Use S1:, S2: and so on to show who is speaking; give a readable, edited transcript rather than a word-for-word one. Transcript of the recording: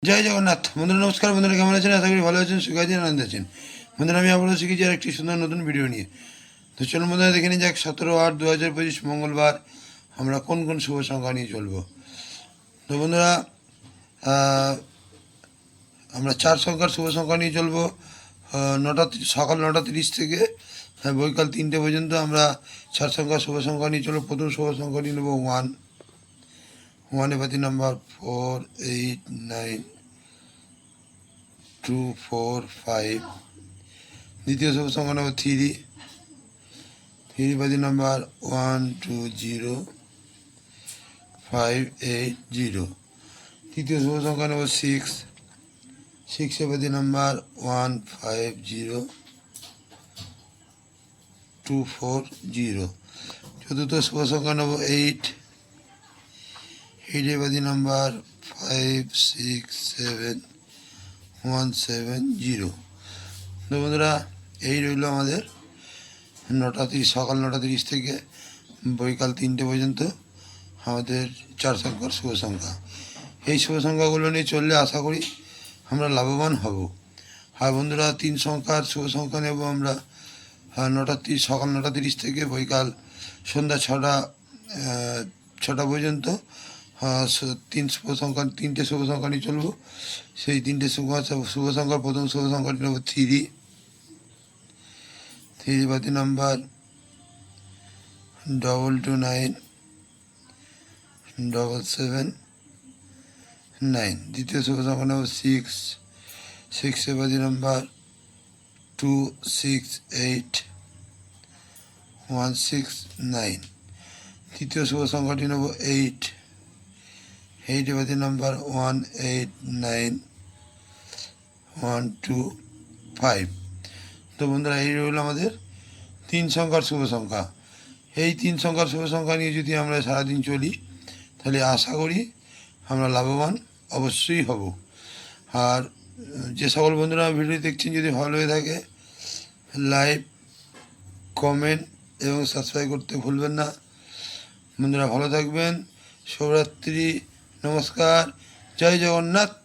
S1: জয় জগন্নাথ। বন্ধুরা নমস্কার। বন্ধুরা কেমন আছেন? আশা করি ভালো আছেন, সুখে আছেন, আনন্দ আছেন। বন্ধুরা আমি আবারও শিখেছি আর একটি সুন্দর নতুন ভিডিও নিয়ে। তো চলুন বন্ধুরা দেখে নিই যাক 17/8/2025 মঙ্গলবার আমরা কোন কোন শুভ সংখ্যা নিয়ে চলবো। তো বন্ধুরা আমরা 4 সংখ্যার শুভ সংখ্যা নিয়ে চলবো। সকাল 9:30 থেকে বৈকাল 3টে পর্যন্ত আমরা 4 সংখ্যার শুভ সংখ্যা নিয়ে চলবো। প্রথম শুভ সংখ্যা নিয়ে নেবো 1। 1 পাতি নাম্বার 4, 8, 9, 2, 4, 5। দ্বিতীয় শুভ সংখ্যা নেব 3। 3 পাতি নাম্বার 1, 2, 0, 5, 8, 0। তৃতীয় শুভ সংখ্যা নেব 6। 6 পাতি নাম্বার 1, 5, 0, 2, 4, 0। চতুর্থ শুভ সংখ্যা নেব 8। 8 পাতি নাম্বার 5, 6, 7, 1, 7, 0। তো বন্ধুরা এই রইল আমাদের সকাল 9:30 থেকে বৈকাল 3টে পর্যন্ত আমাদের 4 সংখ্যার শুভ সংখ্যা। এই শুভ সংখ্যাগুলো নিয়ে চললে আশা করি আমরা লাভবান হব। আর বন্ধুরা 3 সংখ্যার শুভ সংখ্যা নেব আমরা সকাল 9:30 থেকে বৈকাল সন্ধ্যা 6টা পর্যন্ত। তিনটে শুভ সংখ্যা নিয়ে চলবো। সেই 3টে শুভ সংখ্যার প্রথম শুভ সংখ্যাটি নেব 3। 3 পাতি নাম্বার 229, 7, 9। দ্বিতীয় শুভ সংখ্যা নেব 6। 6 পাতি নাম্বার 2, 6, 8, 1, 6, 9। তৃতীয় শুভ সংখ্যাটি নেব 8। 8 পাতি নাম্বার 1, 8, 9, 1, 2, 5। তো বন্ধুরা এই রইল আমাদের 3 সংখ্যার শুভ সংখ্যা। এই 3 সংখ্যার শুভ সংখ্যা নিয়ে যদি আমরা সারাদিন চলি তাহলে আশা করি আমরা লাভবান অবশ্যই হব। আর যে সকল বন্ধুরা ভিডিও দেখছেন যদি ভালো হয়ে থাকে লাইক, কমেন্ট এবং সাবস্ক্রাইব করতে ভুলবেন না। বন্ধুরা ভালো থাকবেন। শুভরাত্রি, নমস্কার, জয় জগন্নাথ।